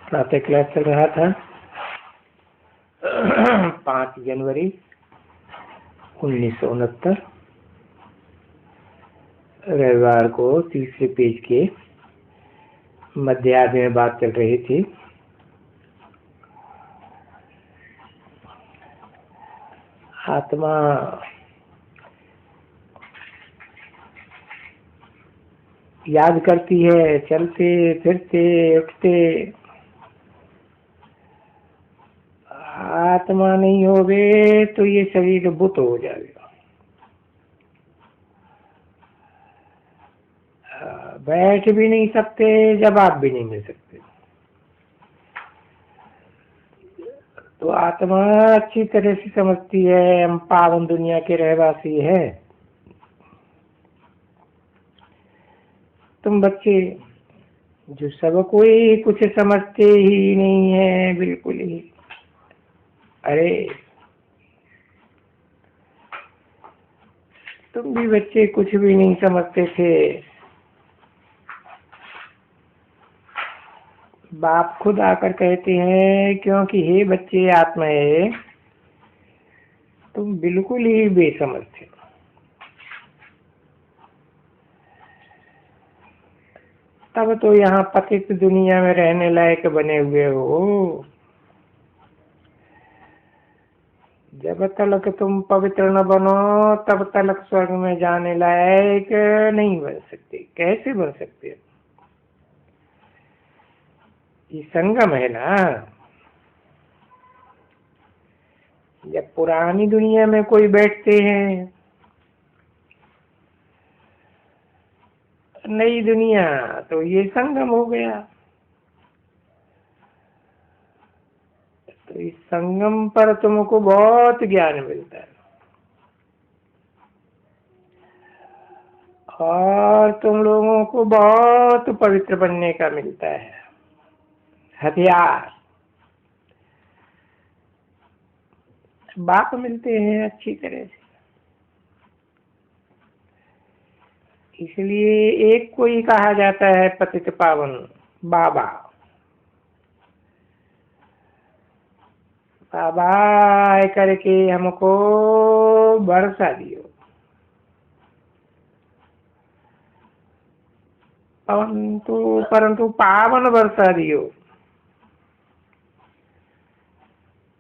प्रातः क्लास चल रहा था 5 जनवरी 1969 रविवार को तीसरे पेज के मध्यार्ध में बात चल रही थी। आत्मा याद करती है, चलते फिरते उठते। आत्मा नहीं होवे तो ये शरीर बुत हो जाएगा। बैठ भी नहीं सकते, जवाब भी नहीं मिल सकते। तो आत्मा अच्छी तरह से समझती है हम पावन दुनिया के रहवासी हैं। तुम बच्चे जो सब कोई कुछ समझते ही नहीं है, बिल्कुल ही। अरे तुम भी बच्चे कुछ भी नहीं समझते थे। बाप खुद आकर कहते हैं, क्योंकि हे बच्चे आत्माएं तुम बिल्कुल ही बेसमझ थे। तब तो यहाँ पतित दुनिया में रहने लायक बने हुए हो। जब तक तुम पवित्र न बनो तब तक स्वर्ग में जाने लायक नहीं बन सकते। कैसे बन सकते? ये संगम है ना। जब पुरानी दुनिया में कोई बैठते हैं, नई दुनिया, तो ये संगम हो गया। तो इस संगम पर तुमको बहुत ज्ञान मिलता है और तुम लोगों को बहुत पवित्र बनने का मिलता है हथियार। बाप मिलते हैं अच्छी तरह से। इसलिए एक को ही कहा जाता है पतित पावन बाबा। बाबा आए करके हमको बरसा दियो, परंतु पावन बरसा दियो।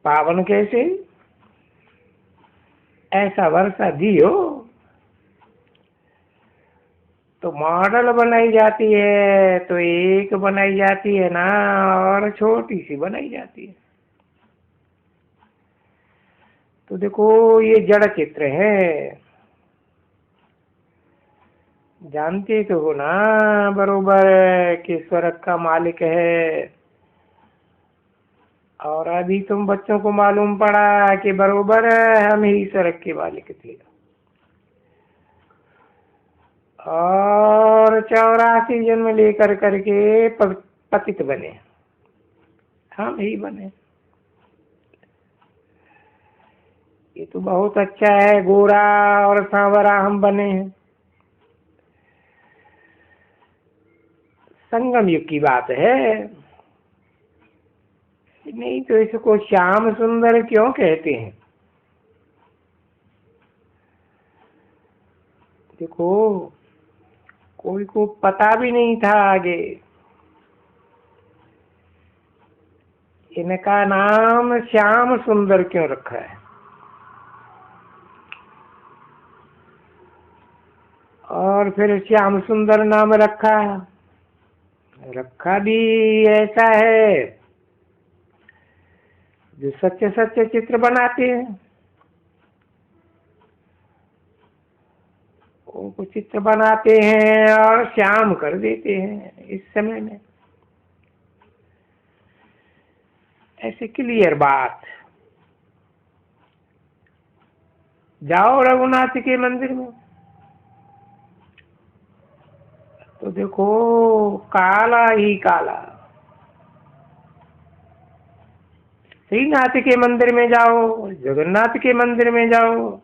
पावन कैसे? ऐसा वर्षा दियो तो मॉडल बनाई जाती है, तो एक बनाई जाती है ना, और छोटी सी बनाई जाती है। तो देखो ये जड़ चित्र है, जानते तो हो ना बरोबर कि स्वर्ग का मालिक है। और अभी तुम बच्चों को मालूम पड़ा कि बरोबर हम ही स्वर्ग के मालिक थे। और 84 जन्म लेकर करके पतित बने, हम ही बने। ये तो बहुत अच्छा है, गोरा और सांवरा हम बने हैं। संगम युग की बात है। नहीं तो इसको श्याम सुंदर क्यों कहते हैं? देखो कोई को पता भी नहीं था आगे इनका नाम श्याम सुंदर क्यों रखा है। और फिर श्याम सुंदर नाम रखा भी ऐसा है जो सच्चे सच्चे चित्र बनाते हैं। उनको चित्र बनाते हैं और श्याम कर देते हैं इस समय में। ऐसे क्लियर बात। जाओ रघुनाथ के मंदिर में तो देखो काला ही काला। श्रीनाथ के मंदिर में जाओ, जगन्नाथ के मंदिर में जाओ,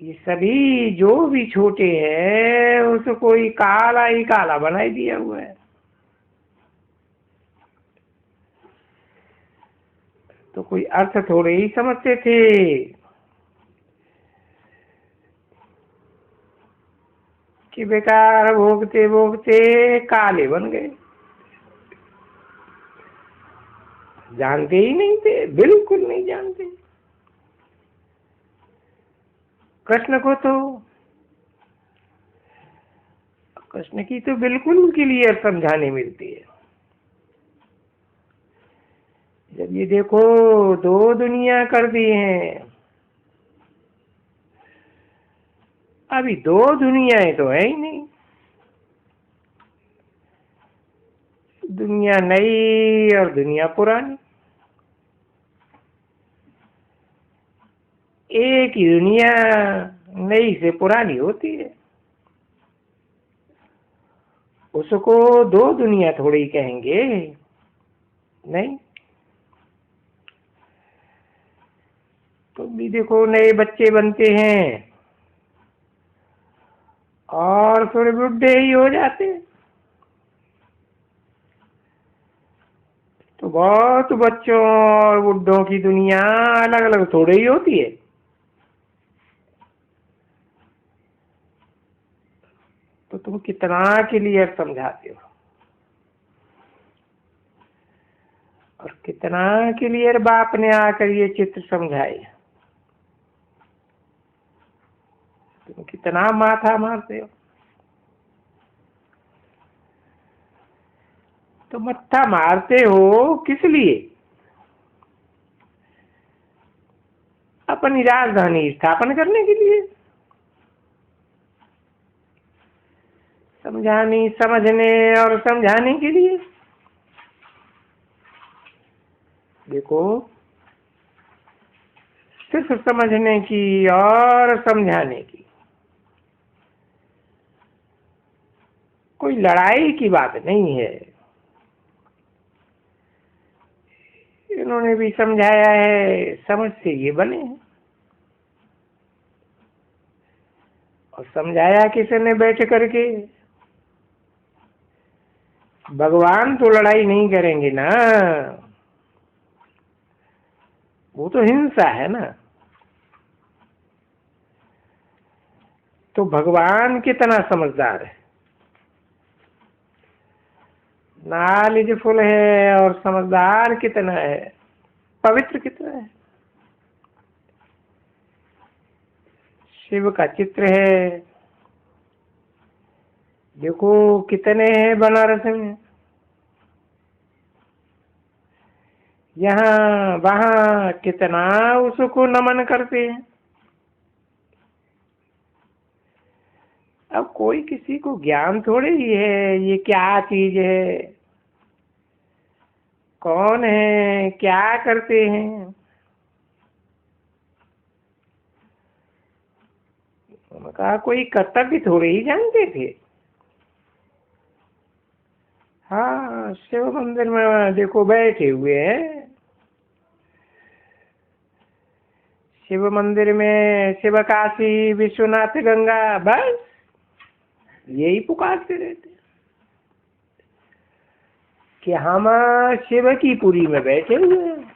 ये सभी जो भी छोटे हैं उसको ही काला बना दिया हुआ है। कोई अर्थ थोड़े ही समझते थे। कि बेकार भोगते भोगते काले बन गए, जानते ही नहीं थे, बिल्कुल नहीं जानते। कृष्ण को तो, कृष्ण की तो बिल्कुल क्लियर समझाने मिलती है। जब ये देखो दो दुनिया कर दी हैं, अभी दो दुनियाएं तो है ही नहीं। दुनिया नई और दुनिया पुरानी। एक ही दुनिया नई से पुरानी होती है, उसको दो दुनिया थोड़ी कहेंगे। नहीं, तो भी देखो नए बच्चे बनते हैं और थोड़े बुढ़े ही हो जाते हैं। तो बहुत बच्चों और बुढ़ों की दुनिया अलग अलग थोड़ी ही होती है। तो तुम कितना क्लियर समझाते हो और कितना क्लियर बाप ने आकर ये चित्र समझाए। तुम कितना माथा मारते हो। तो मत्था मारते हो किस लिए? अपनी राजधानी स्थापन करने के लिए, समझाने समझने और समझाने के लिए। देखो, सिर्फ समझने की और समझाने की, कोई लड़ाई की बात नहीं है। इन्होंने भी समझाया है, समझ से ये बने हैं। और समझाया किसने बैठ करके? भगवान तो लड़ाई नहीं करेंगे ना, वो तो हिंसा है ना। तो भगवान कितना समझदार है, नॉलेजफुल है, और समझदार कितना है, पवित्र कितना है। शिव का चित्र है, देखो कितने हैं बनारस में, यहाँ वहाँ कितना उसको नमन करते हैं। अब कोई किसी को ज्ञान थोड़े ही है ये क्या चीज है, कौन है, क्या करते हैं। उनका कोई कर्तव्य थोड़े ही जानते थे। हाँ, शिव मंदिर में देखो बैठे हुए हैं। शिव मंदिर में शिव काशी विश्वनाथ गंगा, बस यही पुकारते रहते कि हम शिव की पुरी में बैठे हुए हैं।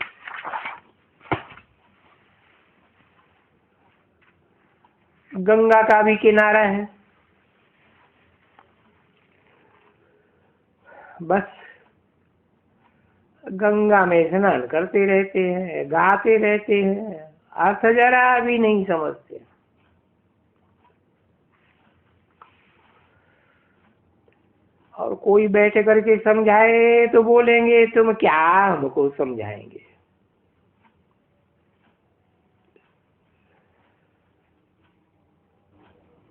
गंगा का भी किनारा है, बस गंगा में स्नान करते रहते हैं, गाते रहते हैं, अर्थ जरा भी नहीं समझते। और कोई बैठ करके समझाए तो बोलेंगे तुम क्या हमको समझाएंगे।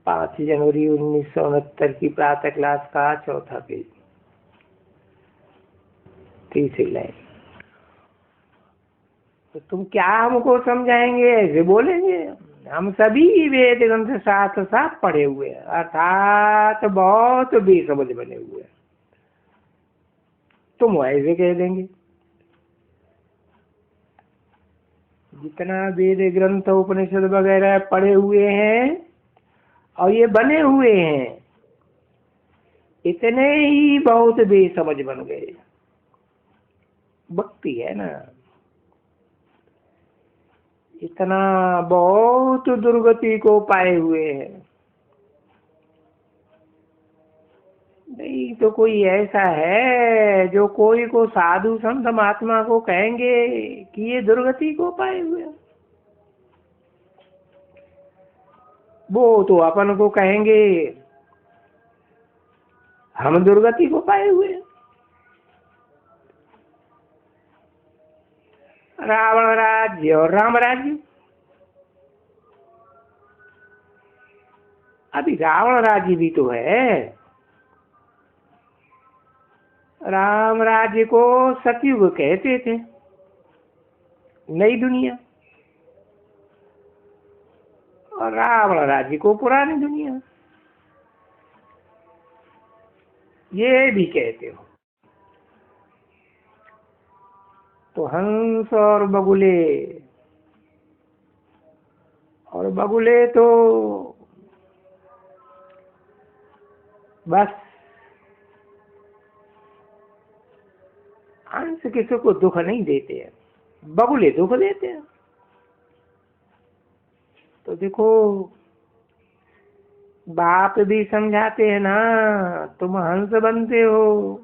5 जनवरी 1969 की प्रातः क्लास का चौथा पेज, तीसरी लाइन। तो तुम क्या हमको समझाएंगे, ऐसे बोलेंगे। हम सभी वेद ग्रंथ साथ साथ पढ़े हुए हैं, अर्थात बहुत बेसमझ बने हुए हैं। तुम ऐसे कह देंगे। जितना वेद ग्रंथ उपनिषद वगैरह पढ़े हुए हैं और ये बने हुए हैं, इतने ही बहुत बेसमझ बन गए। भक्ति है ना, इतना बहुत दुर्गति को पाए हुए हैं। नहीं तो कोई ऐसा है जो कोई को साधु संत महात्मा को कहेंगे कि ये दुर्गति को पाए हुए हैं? वो तो अपन को कहेंगे हम दुर्गति को पाए हुए हैं। रावण राज्य और राम राज्य। अभी रावण राज्य भी तो है। राम राज्य को सतयुग कहते थे, नई दुनिया, और रावण राज्य को पुरानी दुनिया, ये भी कहते हो। तो हंस और बगुले तो बस हंस किसी को दुख नहीं देते हैं, बगुले दुख देते हैं। तो देखो बाप भी समझाते हैं ना, तुम हंस बनते हो,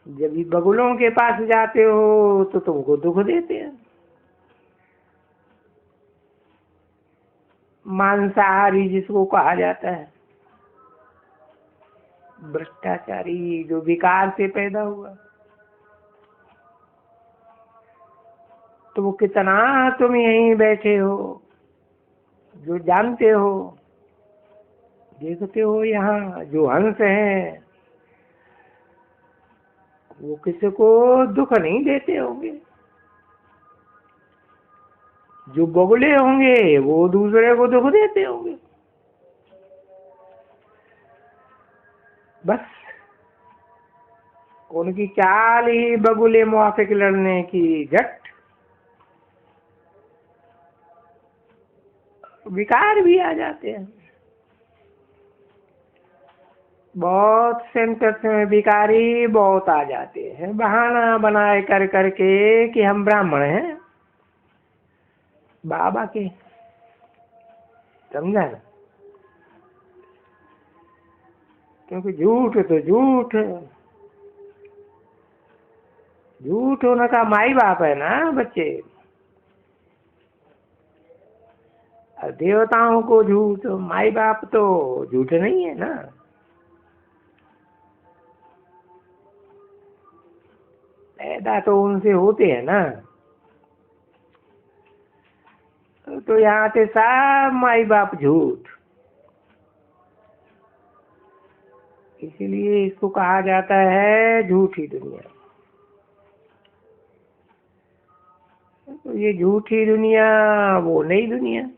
जब भी बगुलों के पास जाते हो तो तुमको दुख देते हैं। मांसाहारी जिसको कहा जाता है, भ्रष्टाचारी, जो विकार से पैदा हुआ, तो वो कितना तुम यहीं बैठे हो, जो जानते हो, देखते हो, यहाँ जो हंस हैं वो किसी को दुख नहीं देते होंगे, जो बगुले होंगे वो दूसरे को दुख देते होंगे। बस उनकी चाल ही बगुले मुआफिक लड़ने की, झट विकार भी आ जाते हैं। बहुत सेंटर्स में विकारी बहुत आ जाते हैं, बहाना बनाए कर करके कि हम ब्राह्मण हैं बाबा के, समझा ना? क्योंकि झूठ तो झूठ, झूठ होने का माई बाप है ना बच्चे। और देवताओं को झूठ, माई बाप तो झूठ नहीं है ना। पैदा तो उनसे होते हैं ना। तो यहाँ से सब माई बाप झूठ, इसीलिए इसको कहा जाता है झूठी दुनिया। तो ये झूठी दुनिया वो नई दुनिया,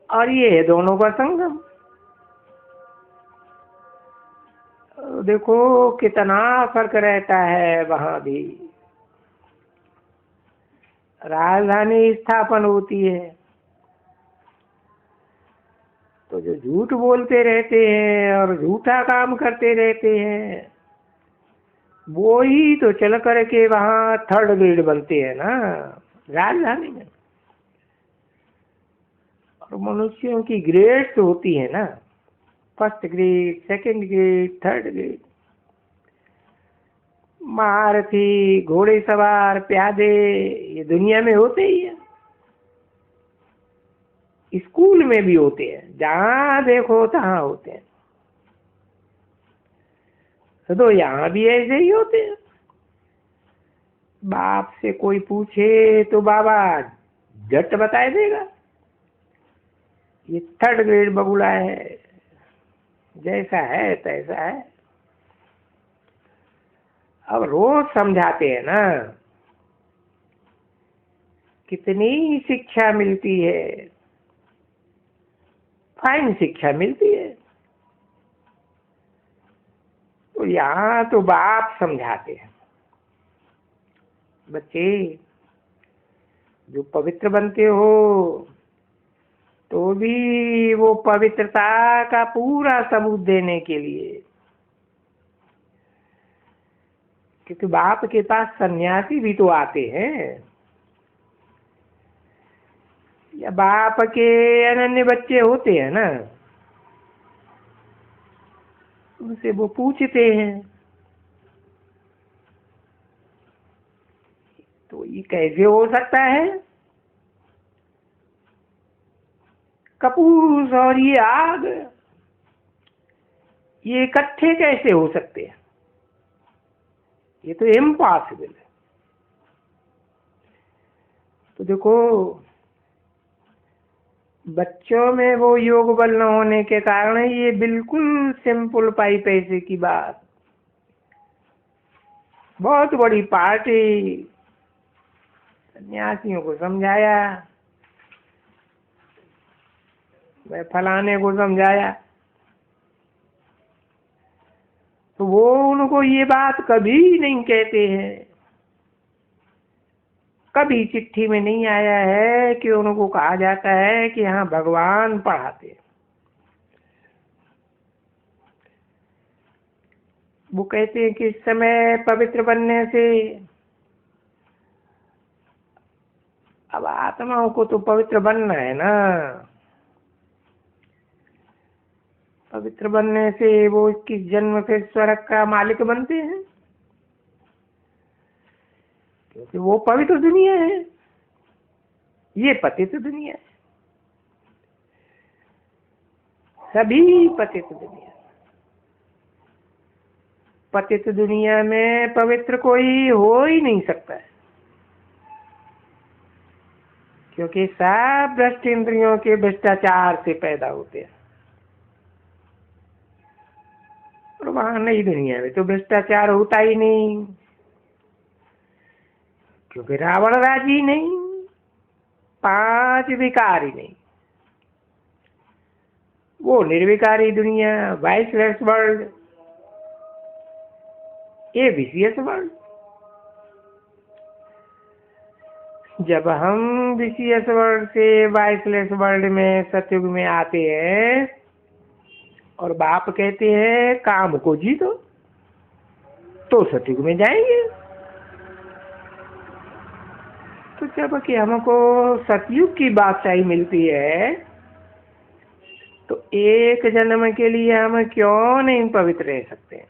और ये है दोनों का संगम। देखो कितना फर्क रहता है वहां भी। राजधानी स्थापन होती है तो जो झूठ बोलते रहते हैं और झूठा काम करते रहते हैं, वो ही तो चल करके वहां थर्ड ग्रेड बनते हैं ना राजधानी में। और मनुष्यों की ग्रेड्स होती है ना, first grade, second grade, third grade. महारथी, घोड़े सवार, प्यादे, ये दुनिया में होते ही है, स्कूल में भी होते हैं, जहां देखो तहां होते हैं। तो यहाँ भी ऐसे ही होते हैं। बाप से कोई पूछे तो बाबा झट बताए देगा, ये थर्ड ग्रेड बगुला है, जैसा है तैसा है। अब रोज समझाते हैं ना, कितनी शिक्षा मिलती है, फाइन शिक्षा मिलती है। तो यहाँ तो बाप समझाते हैं, बच्चे जो पवित्र बनते हो तो भी वो पवित्रता का पूरा सबूत देने के लिए क्योंकि बाप के पास सन्यासी भी तो आते हैं, या बाप के अनन्य बच्चे होते हैं ना, उनसे वो पूछते हैं। तो ये कैसे हो सकता है? कपूर और ये आग, ये इकट्ठे कैसे हो सकते हैं? ये तो इम्पॉसिबल है। तो देखो, बच्चों में वो योग बल न होने के कारण ये बिल्कुल सिंपल पाई पैसे की बात, बहुत बड़ी पार्टी, सन्यासियों को समझाया, मैं फलाने को समझाया, तो वो उनको ये बात कभी नहीं कहते हैं। कभी चिट्ठी में नहीं आया है कि उनको कहा जाता है कि हाँ भगवान पढ़ाते हैं। वो कहते हैं कि इस समय पवित्र बनने से, अब आत्माओं को तो पवित्र बनना है ना, पवित्र बनने से वो 21 जन्म फिर स्वर्ग का मालिक बनते हैं, क्योंकि वो पवित्र दुनिया है, ये पतित दुनिया है, सभी पतित दुनिया। पतित दुनिया में पवित्र कोई हो ही नहीं सकता है, क्योंकि सब भ्रष्ट इंद्रियों के भ्रष्टाचार से पैदा होते हैं। और वहां नई दुनिया में तो भ्रष्टाचार होता ही नहीं, क्योंकि रावण राजी नहीं, 5 विकार ही नहीं। वो निर्विकारी दुनिया, वाइसलेस वर्ल्ड, ये विशियस वर्ल्ड। जब हम विशियस वर्ल्ड से वाइसलेस वर्ल्ड में, सतयुग में आते हैं और बाप कहते हैं काम को जीतो, तो सतयुग में जाएंगे। तो जब कि हमको सतयुग की बादशाही मिलती है, तो एक जन्म के लिए हम क्यों नहीं पवित्र रह सकते?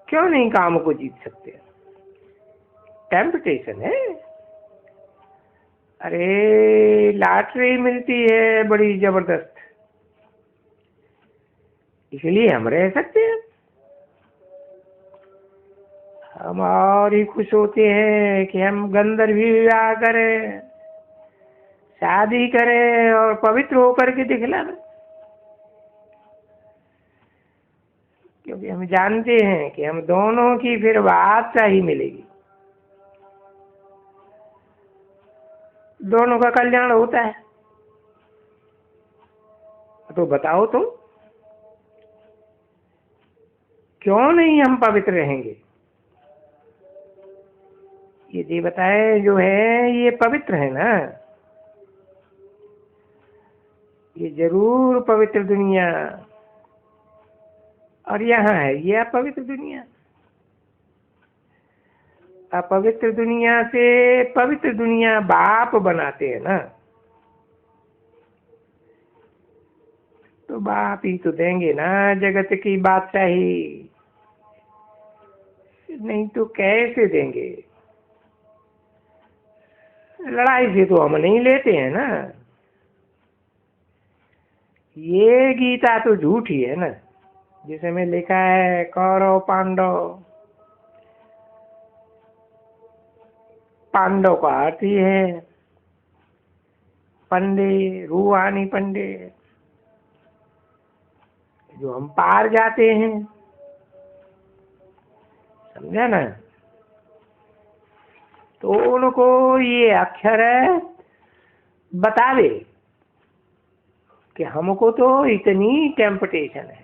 क्यों नहीं काम को जीत सकते? टेम्पटेशन है। अरे लॉटरी मिलती है बड़ी जबरदस्त, इसलिए हम रह सकते हैं। हम और ही खुश होते हैं कि हम गंधर्व विवाह करें, शादी करें और पवित्र होकर के दिखलाएं, क्योंकि हम जानते हैं कि हम दोनों की फिर बादशाही मिलेगी, दोनों का कल्याण होता है। तो बताओ तुम, क्यों नहीं हम पवित्र रहेंगे? ये देवताएं जो है ये पवित्र है ना, ये जरूर पवित्र दुनिया, और यहाँ है ये अपवित्र दुनिया। अपवित्र दुनिया से पवित्र दुनिया बाप बनाते हैं ना, तो बाप ही तो देंगे ना जगत की बादशाही, नहीं तो कैसे देंगे? लड़ाई से तो हम नहीं लेते हैं ना। ये गीता तो झूठी है ना, जिसमें लिखा है कौरव पांडव। पांडव का अर्थ ही है पंडे, रूहानी पंडे, जो हम पार जाते हैं, समझा ना? तो उनको ये अक्षर बतावे कि हमको तो इतनी टेम्पटेशन है,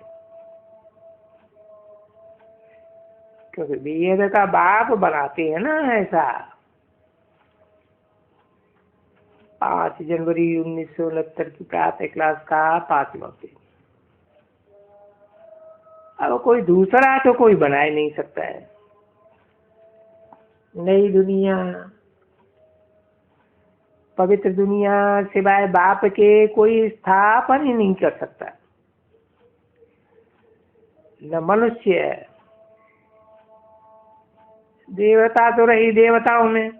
क्योंकि वेद का बाप बनाते हैं ना ऐसा। 5 जनवरी 1969 की प्रातः क्लास का 5वां पेज। अब कोई दूसरा तो कोई बना ही नहीं सकता है। नई दुनिया, पवित्र दुनिया सिवाय बाप के कोई स्थापन ही नहीं कर सकता। न मनुष्य, देवता तो रही देवताओं में,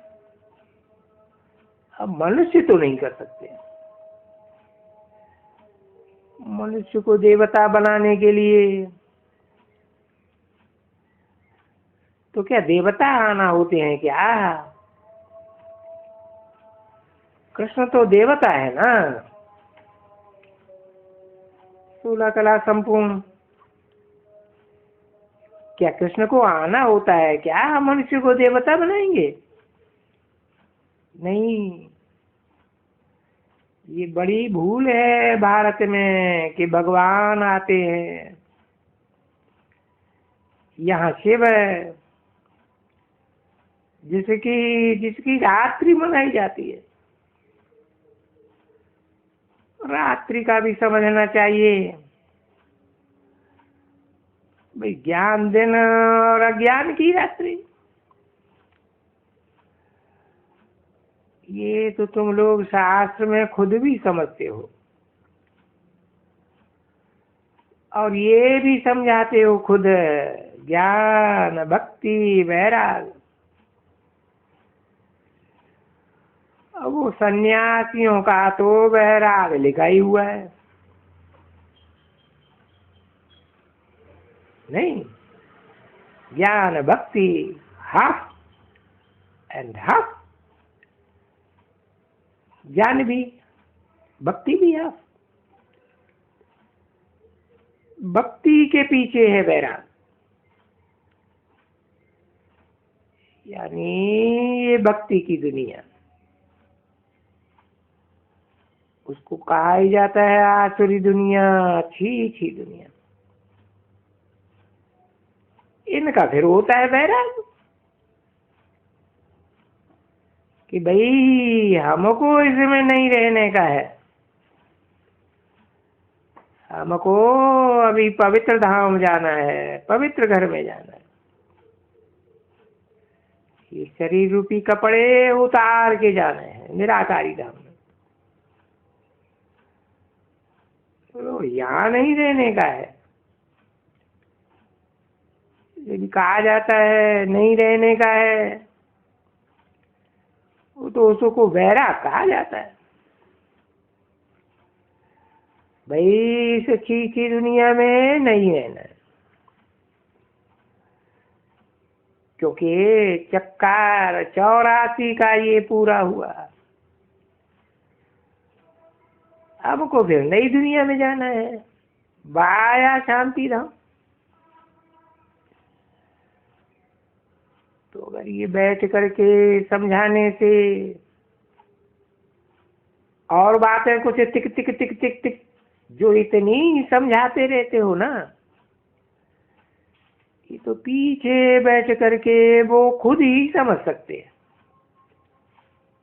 अब मनुष्य तो नहीं कर सकते। मनुष्य को देवता बनाने के लिए तो क्या देवता आना होते हैं क्या? कृष्ण तो देवता है ना, 16 कला संपूर्ण। क्या कृष्ण को आना होता है क्या? मनुष्य को देवता बनाएंगे? नहीं, ये बड़ी भूल है भारत में कि भगवान आते हैं। यहाँ शिव है, जिसकी रात्रि मनाई जाती है। रात्रि का भी समझना चाहिए भाई, ज्ञान दिन और अज्ञान की रात्रि। ये तो तुम लोग शास्त्र में खुद भी समझते हो और ये भी समझाते हो खुद। ज्ञान, भक्ति, वैराग। अब वो सन्यासियों का तो वैराग लिखा ही हुआ है, नहीं? ज्ञान, भक्ति, हाफ एंड हाफ। ज्ञान भी, भक्ति भी हाफ। भक्ति के पीछे है वैराग, यानी ये भक्ति की दुनिया, उसको कहा ही जाता है आसुरी दुनिया, छी दुनिया। इनका फिर होता है वैराग कि भाई हमको इसमें नहीं रहने का है, हमको अभी पवित्र धाम जाना है, पवित्र घर में जाना है। ये शरीर रूपी कपड़े उतार के जाने हैं निराकारी धाम में। तो यहाँ नहीं रहने का है। यदि कहा जाता है नहीं रहने का है, वो तो उसको वैराग कहा जाता है। भाई इस छी दुनिया में नहीं रहना है, क्योंकि चक्कर 84 का ये पूरा हुआ। हमको फिर नई दुनिया में जाना है, वाया शांति धाम। तो अगर ये बैठ करके समझाने से और बातें कुछ टिक टिक टिक टिक टिक जो इतनी समझाते रहते हो ना, ये तो पीछे बैठ करके वो खुद ही समझ सकते हैं,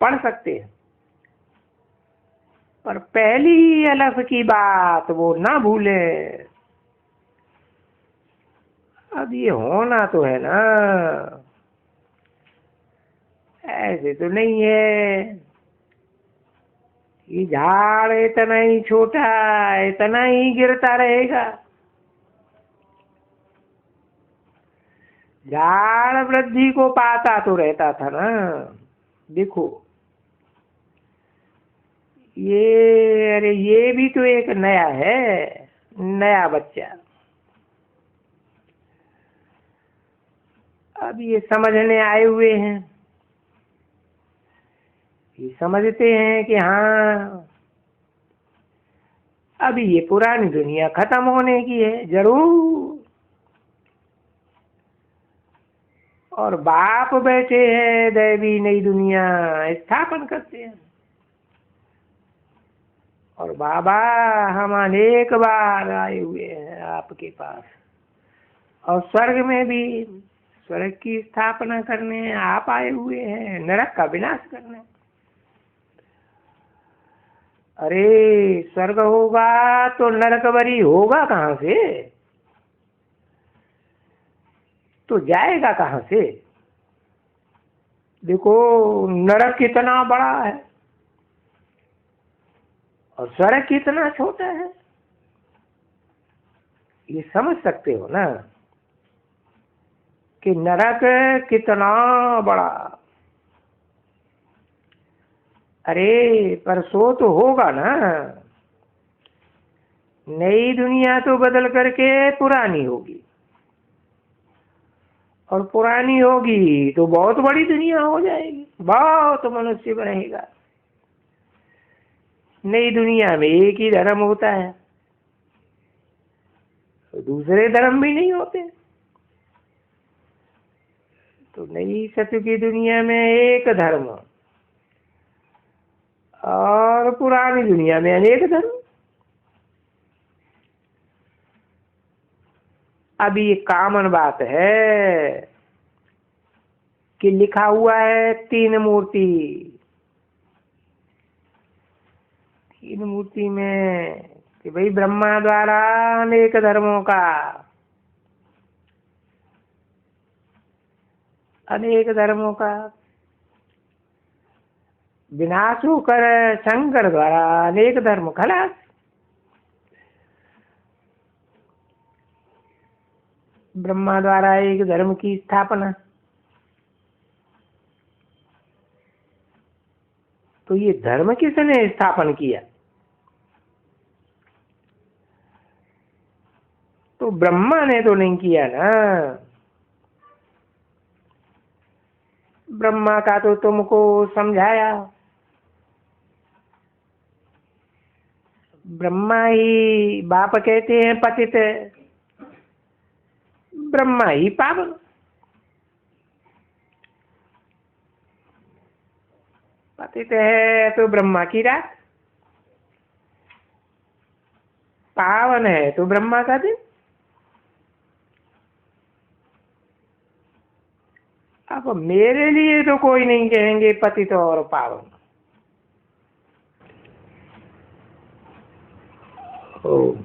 पढ़ सकते हैं। पर पहली अलग की बात वो ना भूले। अब ये होना तो है ना, ऐसे तो नहीं है। ये झाड़ इतना ही छोटा, इतना ही गिरता रहेगा। झाड़ वृद्धि को पाता तो रहता था ना। देखो ये, अरे ये भी तो एक नया है, नया बच्चा। अब ये समझने आए हुए हैं, ये समझते हैं कि हाँ अभी ये पुरानी दुनिया खत्म होने की है जरूर। और बाप बैठे हैं दैवी नई दुनिया स्थापन करते हैं। और बाबा हम अनेक बार आए हुए हैं आपके पास, और स्वर्ग में भी स्वर्ग की स्थापना करने आप आए हुए हैं, नरक का विनाश करने। अरे स्वर्ग होगा तो नरक बरी होगा कहाँ से? तो जाएगा कहाँ से? देखो नरक कितना बड़ा है और स्वर्ग कितना छोटा है, ये समझ सकते हो ना कि नरक कितना बड़ा। अरे पर सो तो होगा ना, नई दुनिया तो बदल करके पुरानी होगी, और पुरानी होगी तो बहुत बड़ी दुनिया हो जाएगी, बहुत मनुष्य बनेगा। नई दुनिया में एक ही धर्म होता है, तो दूसरे धर्म भी नहीं होते। तो नई सत्य की दुनिया में एक धर्म और पुरानी दुनिया में अनेक धर्म। अब ये कॉमन बात है कि लिखा हुआ है तीन मूर्ति, तीन मूर्ति में कि भाई ब्रह्मा द्वारा अनेक धर्मों का, अनेक धर्मों का विनाश होकर शंकर द्वारा अनेक धर्म खलास। ब्रह्मा द्वारा एक धर्म की स्थापना। तो ये धर्म किसने स्थापन किया? तो ब्रह्मा ने तो नहीं किया ना। ब्रह्मा का तो तुमको समझाया, ब्रह्मा ही बाप कहते हैं पतित, ब्रह्मा ही पावन। पतित है तो ब्रह्मा की रात, पावन है तो ब्रह्मा का दिन। अब मेरे लिए तो कोई नहीं कहेंगे पतित और पावन। ओम